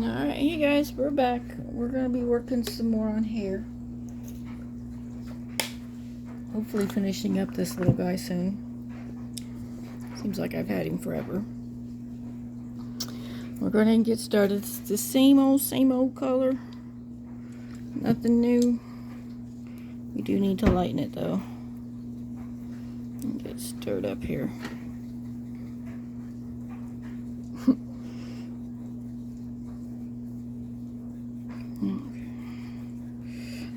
Alright, hey guys, we're back. We're going to be working some more on hair. Hopefully finishing up this little guy soon. Seems like I've had him forever. We're going to get started. It's the same old color. Nothing new. We do need to lighten it though. And get stirred up here.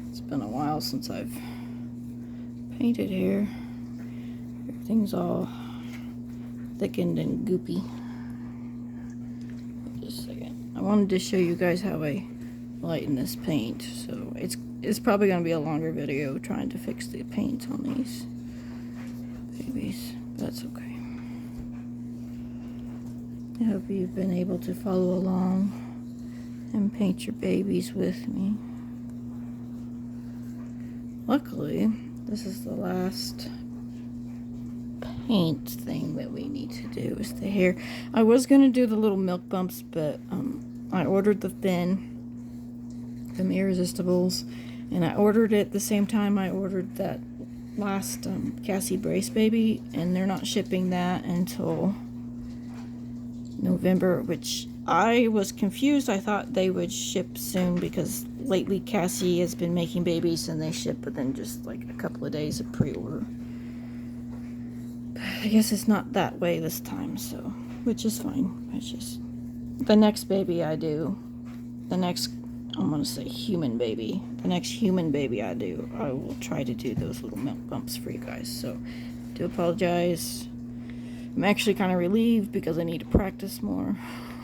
It's been a while since I've painted hair. Everything's all thickened and goopy. Just a second. I wanted to show you guys how I lighten this paint. So it's probably going to be a longer video trying to fix the paint on these babies. That's okay. I hope you've been able to follow along and paint your babies with me. Luckily, this is the last paint thing that we need to do is the hair. I was going to do the little milk bumps, but I ordered the thin, them Irresistibles, and I ordered it the same time I ordered that last Cassie Brace baby, and they're not shipping that until November, which I was confused. I thought they would ship soon because lately Cassie has been making babies and they ship within just like a couple of days of pre-order. I guess it's not that way this time, so, which is fine. It's just the next baby I do, the next, I'm gonna say human baby, the next human baby I do, I will try to do those little milk bumps for you guys. So, I do apologize. I'm actually kind of relieved because I need to practice more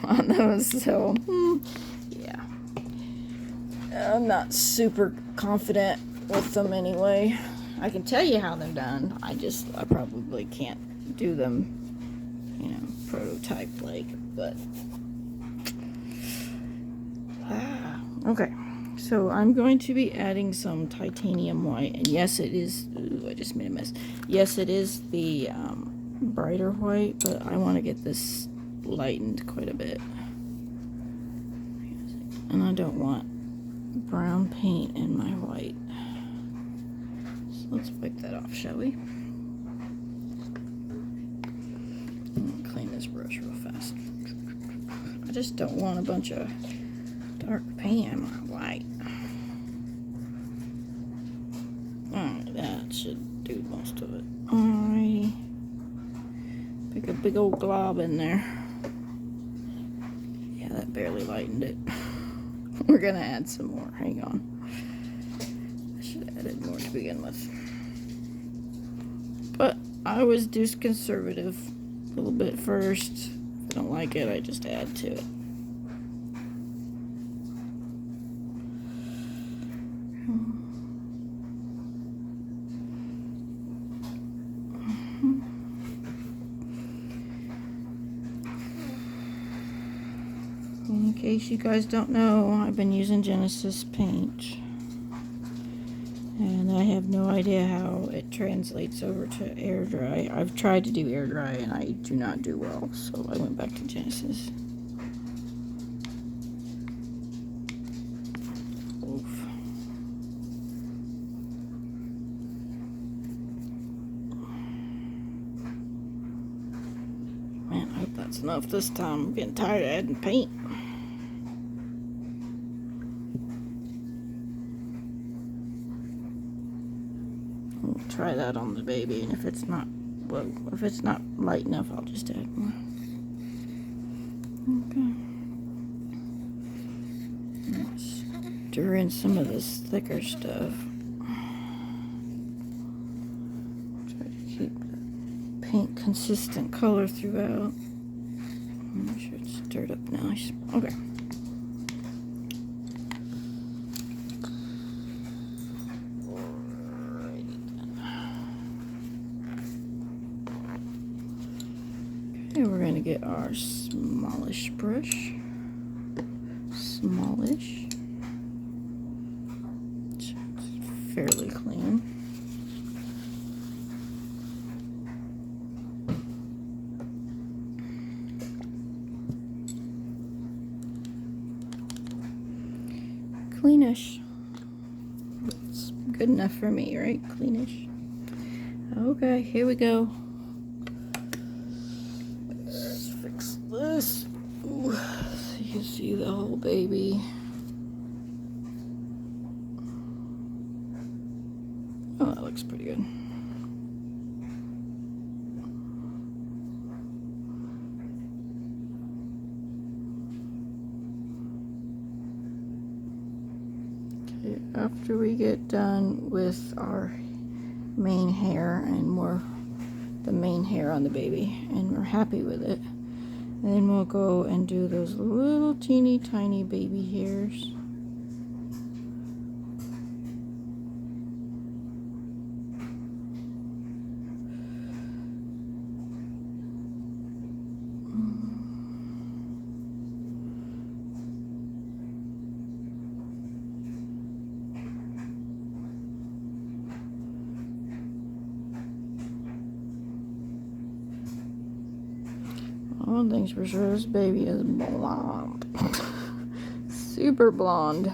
on those, so yeah. I'm not super confident with them anyway. I can tell you how they're done. I probably can't do them, prototype like, but okay. So I'm going to be adding some titanium white, and yes, it is. Ooh, I just made a mess. Yes, it is the brighter white, but I want to get this lightened quite a bit, and I don't want brown paint in my white. So let's wipe that off, shall we? Clean this brush real fast. I just don't want a bunch of dark paint in my white. Alright, that should do most of it. Alrighty. Pick a big old glob in there. Yeah, that barely lightened it. We're gonna add some more. Hang on. I should have added more to begin with. But I always do conservative. A little bit first. If I don't like it, I just add to it. In case you guys don't know, I've been using Genesis paint, and I have no idea how it translates over to air dry. I've tried to do air dry and I do not do well, so I went back to Genesis. Oof. Man, I hope that's enough this time. I'm getting tired of adding paint. Try that on the baby, and if it's not light enough, I'll just add more. Okay. Let's stir in some of this thicker stuff. Try to keep the paint consistent color throughout. Make sure it's stirred up nice. Okay. We're going to get our smallish brush. Smallish. It's fairly clean. cleanish. It's good enough for me, right? Cleanish. Okay, here we go. Let's fix this. Ooh, so you can see the whole baby. Oh, that looks pretty good. Okay, after we get done with our main hair and the main hair on the baby, and we're happy with it, and then we'll go and do those little teeny tiny baby hairs. One thing's for sure, this baby is blonde. Super blonde.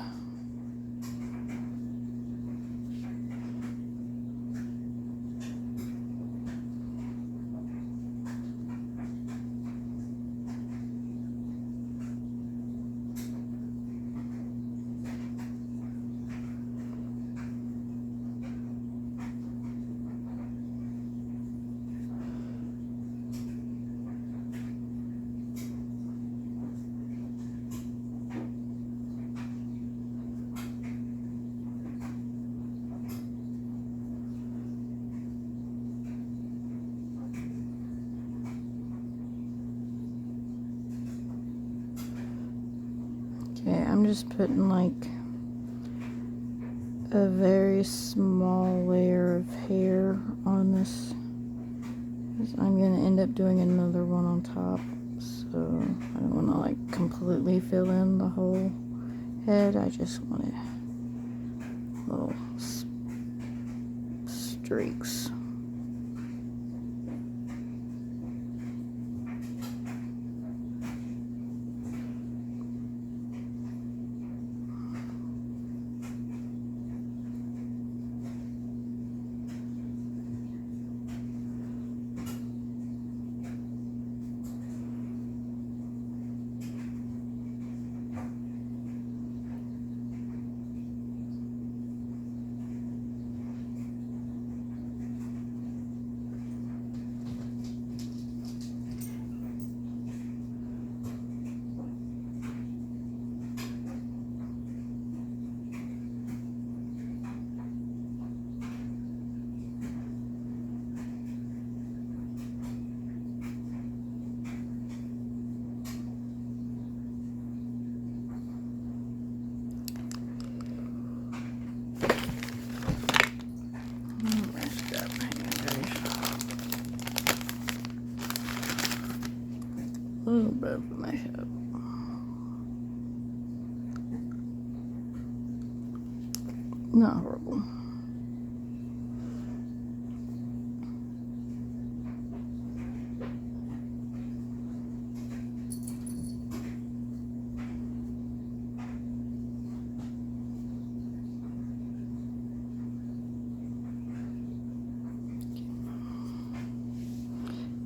Okay, I'm just putting like a very small layer of hair on this. I'm going to end up doing another one on top, so I don't want to like completely fill in the whole head. I just want it little streaks. A little bit of my head. Not horrible.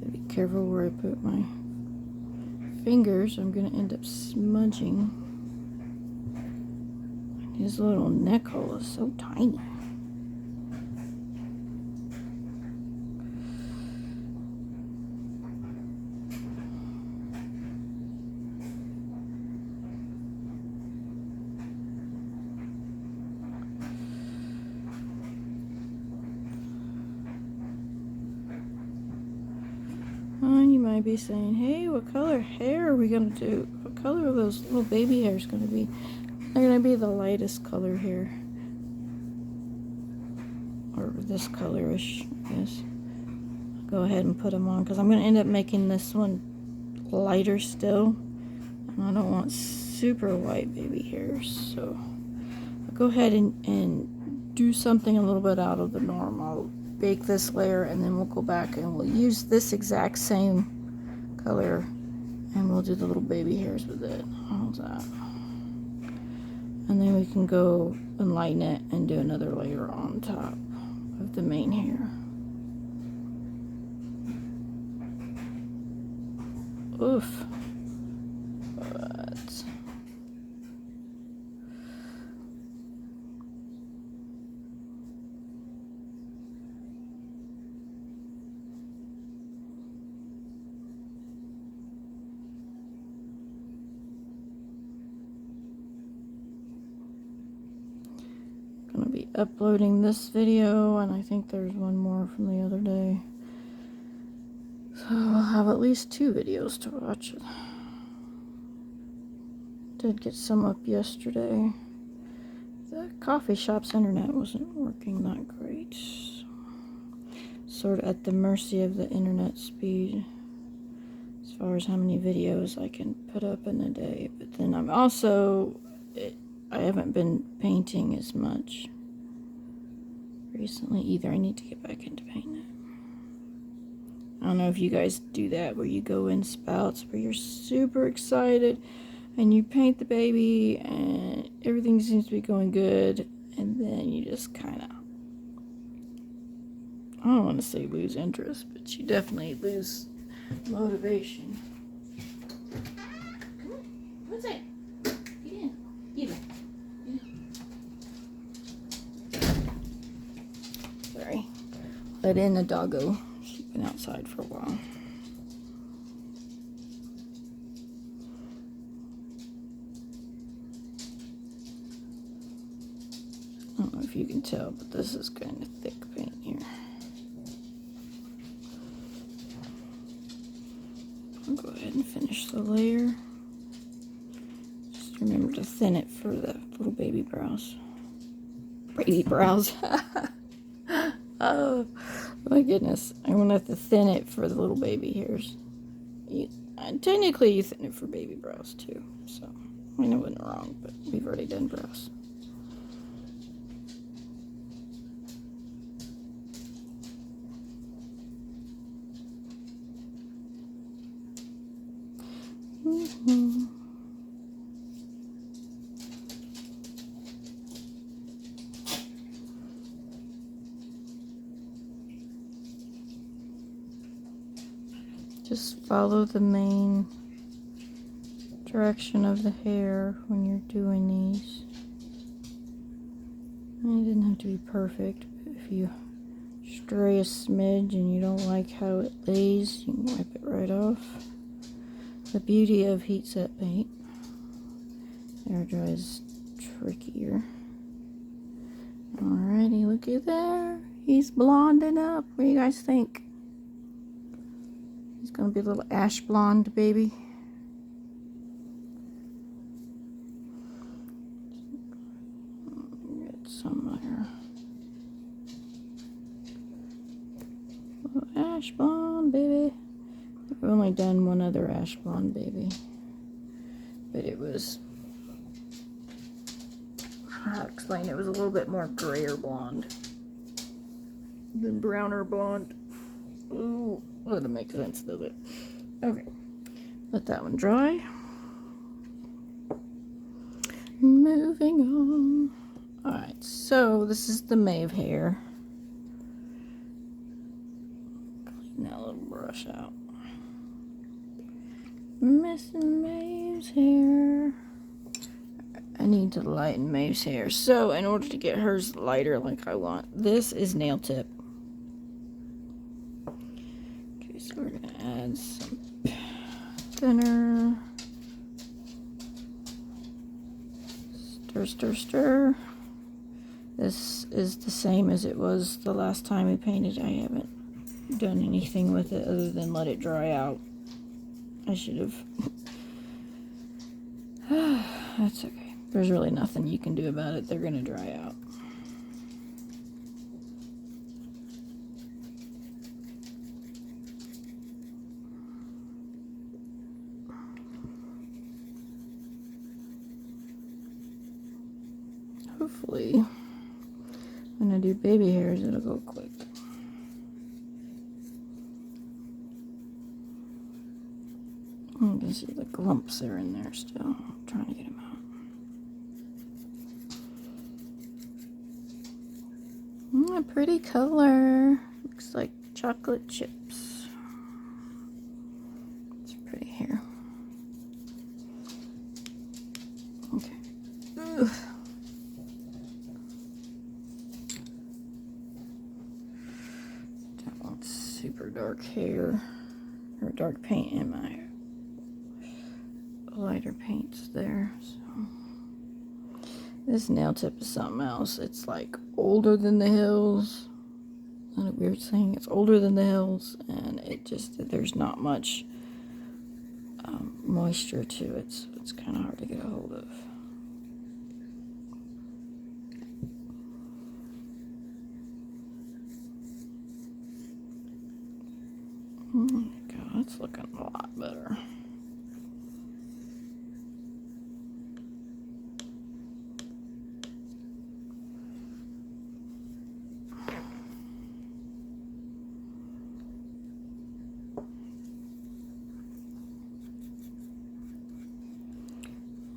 Be careful where I put my fingers. I'm going to end up smudging. His little neck hole is so tiny. You might be saying, hey, what color hair are we going to do? What color are those little baby hairs going to be? They're going to be the lightest color here. Or this colorish, I guess. Go ahead and put them on, because I'm going to end up making this one lighter still. And I don't want super white baby hairs, so I'll go ahead and do something a little bit out of the norm. I'll bake this layer, and then we'll go back and we'll use this exact same color, and we'll do the little baby hairs with it. How's that? And then we can go and lighten it and do another layer on top of the main hair. Oof. But I'm gonna be uploading this video, and I think there's one more from the other day. So I'll have at least 2 videos to watch. Did get some up yesterday. The coffee shop's internet wasn't working that great. Sort of at the mercy of the internet speed as far as how many videos I can put up in a day. But then I'm also, I haven't been painting as much recently either. I need to get back into painting. I don't know if you guys do that where you go in spouts where you're super excited and you paint the baby and everything seems to be going good, and then you just kind of, I don't want to say lose interest, but you definitely lose motivation. Come on, what's that? Get in. Get in. Sorry. Let in a doggo. She's been outside for a while. I don't know if you can tell, but this is kind of thick paint here. I'll go ahead and finish the layer. Just remember to thin it for the little baby brows. Baby brows. Oh my goodness. I'm going to have to thin it for the little baby hairs. Technically, you thin it for baby brows too. So, I mean, it wasn't wrong, but we've already done brows. Just follow the main direction of the hair when you're doing these. And it doesn't have to be perfect, but if you stray a smidge and you don't like how it lays, you can wipe it right off. The beauty of heat set paint. Air dry is trickier. Alrighty, looky there. He's blonding up. What do you guys think? He's gonna be a little ash blonde baby. Get some there. Little ash blonde baby. I've only done one other ash blonde baby, but it was, I'll explain, it was a little bit more grayer blonde than browner blonde. Ooh, well, that'll make sense, does it? Okay, let that one dry. Moving on. Alright, so this is the Maeve hair. Clean that little brush out. Missing Maeve's hair. I need to lighten Maeve's hair. So, in order to get hers lighter like I want, this is nail tip. Okay, so we're going to add some thinner. Stir, stir, stir. This is the same as it was the last time we painted. I haven't done anything with it other than let it dry out. I should have. That's okay. There's really nothing you can do about it. They're going to dry out. Hopefully, when I do baby hairs, it'll go quick. You can see the clumps are in there still. I'm trying to get them out. a pretty color. Looks like chocolate chips. It's pretty hair. Okay. Ugh. Don't want super dark hair or dark paint in my lighter paints there. So this nail tip is something else. It's like older than the hills. Not a weird thing. It's older than the hills, and it just, there's not much moisture to it, so it's kind of hard to get a hold of. Oh my god, it's looking a lot better.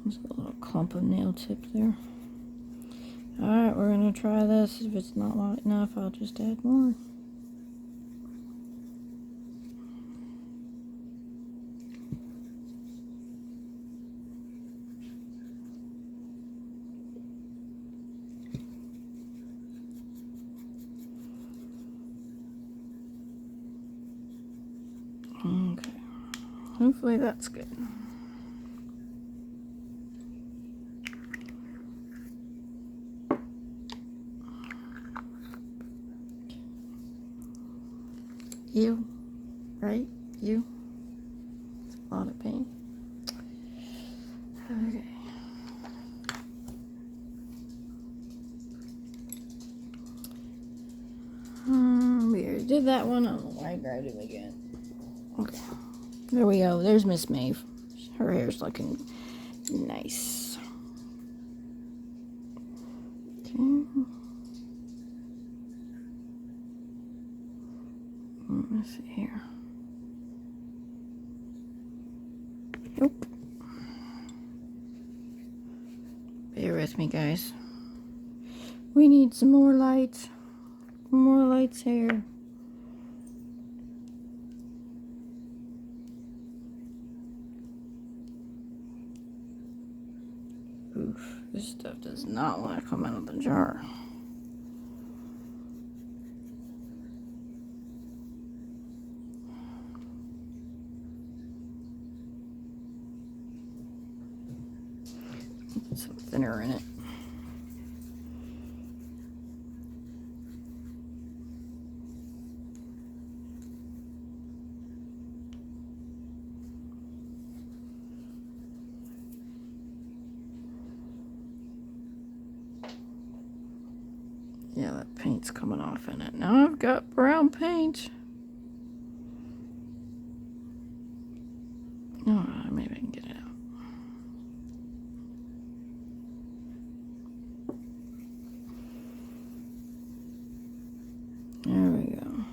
There's a little clump of nail tip there. Alright, we're going to try this. If it's not light enough, I'll just add more. Okay. Hopefully that's good. You, right? You. It's a lot of paint. Okay. We already did that one. I don't know why I grabbed him again. Okay. There we go. There's Miss Maeve. Her hair's looking nice. Okay. Let's see here. Nope. Bear with me, guys. We need some more lights. More lights here. Oof, this stuff does not want to come out of the jar. Put some thinner in it. Yeah, that paint's coming off in it. Now I've got brown paint. Oh, maybe I can get it out. There we go.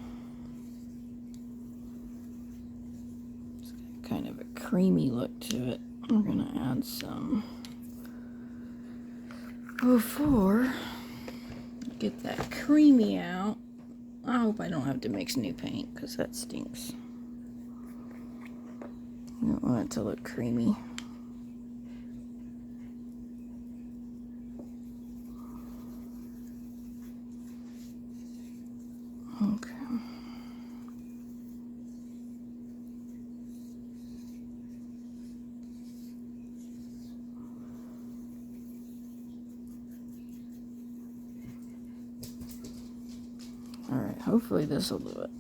It's got kind of a creamy look to it. We're gonna add some before get that creamy out. I hope I don't have to mix new paint because that stinks. I don't want it to look creamy. Okay. Alright, hopefully this will do it.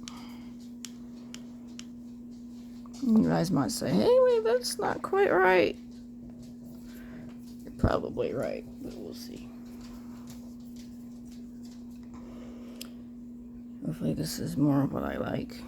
You guys might say, hey, wait, that's not quite right. You're probably right, but we'll see. Hopefully this is more of what I like.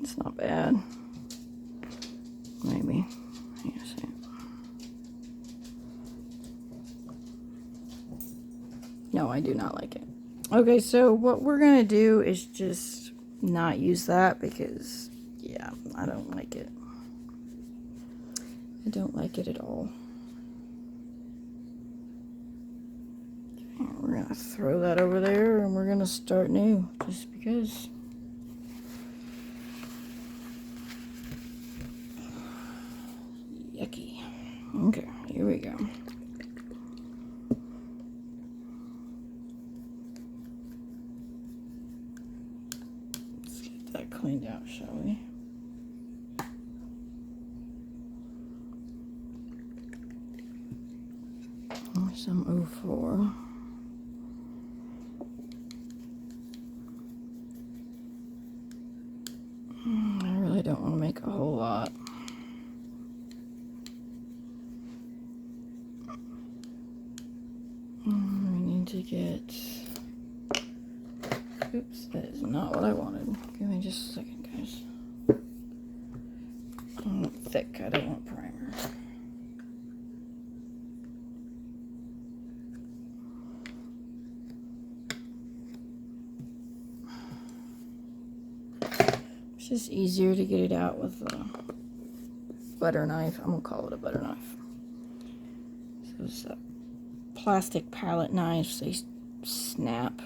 It's not bad. Maybe. Hang on a second. No, I do not like it. Okay, so what we're going to do is just not use that because, yeah, I don't like it. I don't like it at all. We're going to throw that over there and we're going to start new just because. Yucky. Okay, here we go. Let's get that cleaned out, shall we? Some 04. I really don't want to make a whole lot. We need to get... Oops, that is not what I wanted. Give me just a second, guys. I want thick, I don't want primer. It's just easier to get it out with a butter knife. I'm gonna call it a butter knife. So it's plastic palette knives, they snap.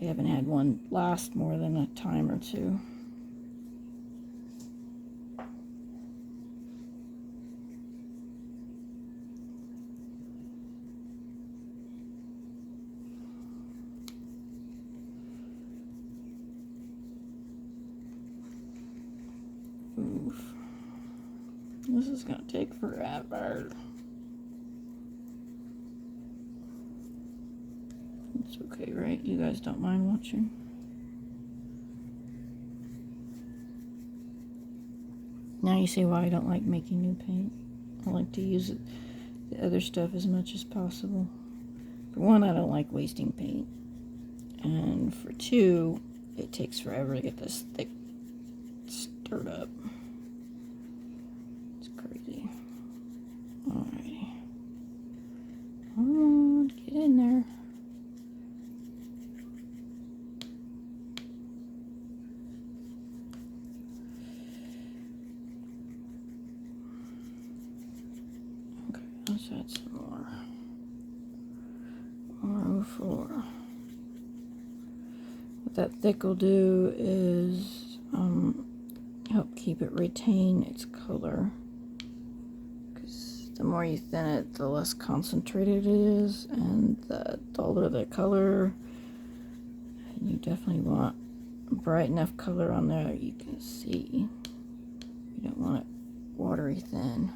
I haven't had one last more than a time or two. Oof. This is gonna take forever. It's okay, right? You guys don't mind watching? Now you see why I don't like making new paint. I like to use the other stuff as much as possible. For one, I don't like wasting paint. And for two, it takes forever to get this thick stirred up. It's crazy. Alrighty. Come on, get in there. Let's add some more. More 04. What that thick will do is help keep it retain its color. Because the more you thin it, the less concentrated it is, and the duller the color. And you definitely want bright enough color on there that you can see. You don't want it watery thin.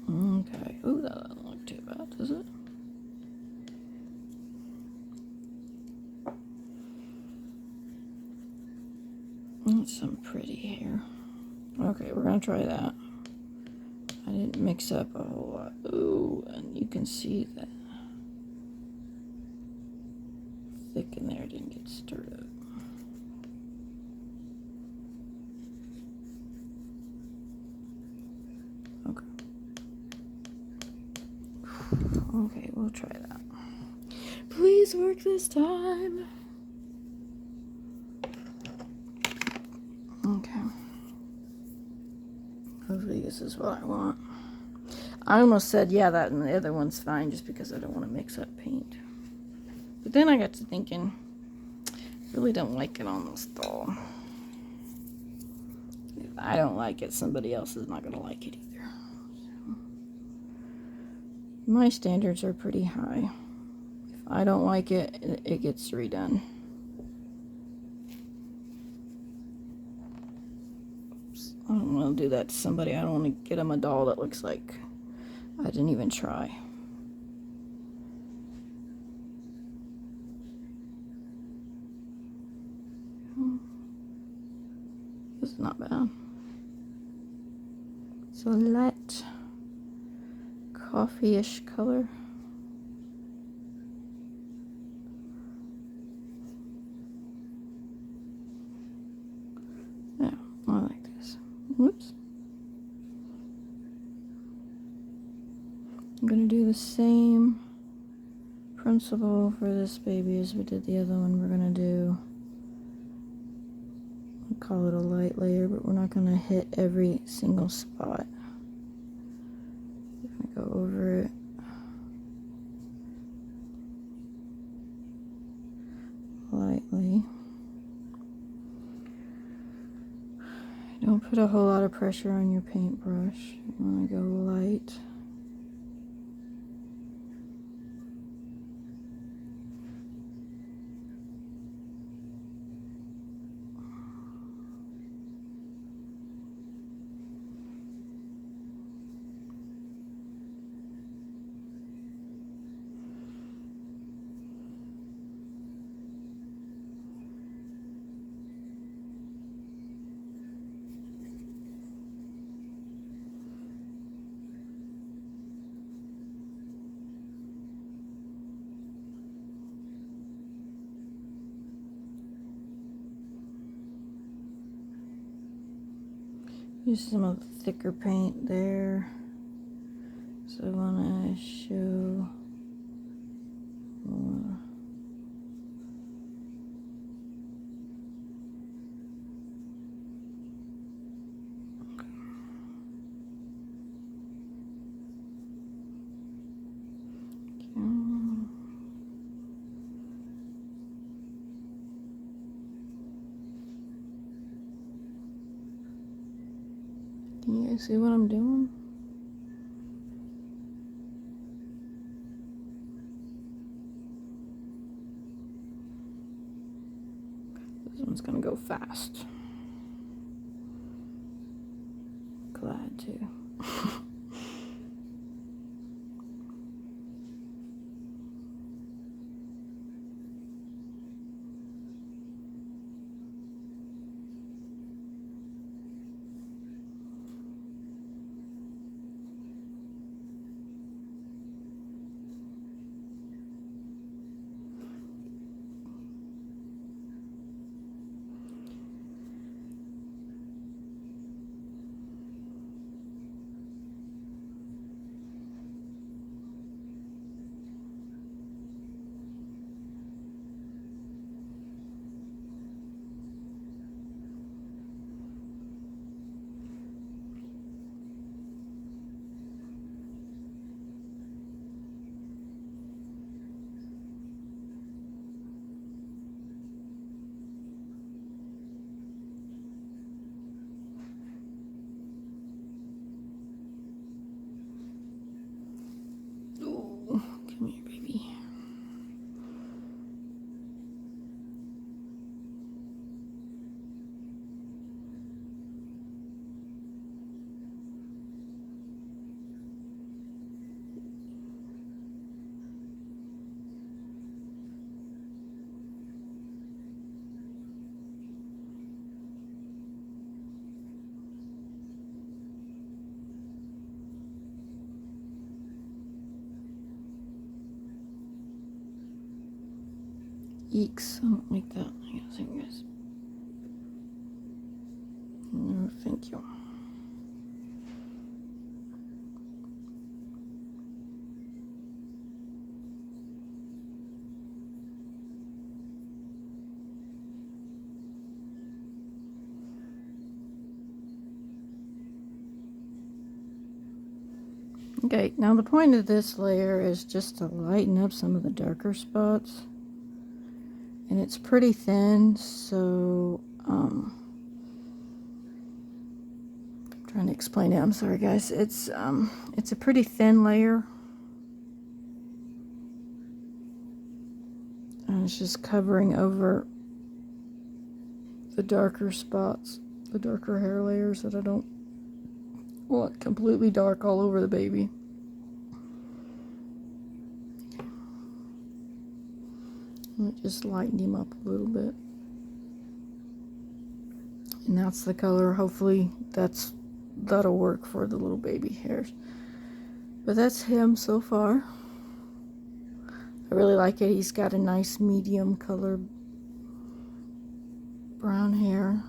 Okay. Ooh, that doesn't look too bad, does it? That's some pretty hair. Okay, we're gonna try that. I didn't mix up a whole lot. Ooh, and you can see that thick in there didn't get stirred up. Okay, we'll try that. Please work this time. Okay. Hopefully this is what I want. I almost said, yeah, that and the other one's fine just because I don't want to mix up paint. But then I got to thinking, I really don't like it on this doll. If I don't like it, somebody else is not going to like it either. My standards are pretty high. If I don't like it, it gets redone. Oops. I don't want to do that to somebody. I don't want to get them a doll that looks like I didn't even try. This is not bad. It's a light coffee-ish color. Yeah, I like this. Whoops. I'm going to do the same principle for this baby as we did the other one. We're going to do, we'll call it a light layer, but we're not going to hit every single spot. We're going to go over it. Lightly. Don't put a whole lot of pressure on your paintbrush. You want to go light. Use some of the thicker paint there. So I want to show more. Can you guys see what I'm doing? This one's gonna go fast. Glad to. Come here, baby. Eeks. I don't like that. I gotta think, guys. No, thank you. Okay, now the point of this layer is just to lighten up some of the darker spots. And it's pretty thin, so I'm trying to explain it. I'm sorry, guys. It's a pretty thin layer, and it's just covering over the darker spots, the darker hair layers that I don't want completely dark all over the baby. It just lightened him up a little bit. And that's the color. Hopefully that'll work for the little baby hairs. But that's him so far. I really like it. He's got a nice medium color brown hair.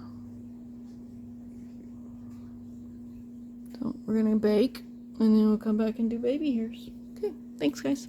So we're gonna bake and then we'll come back and do baby hairs. Okay, thanks, guys.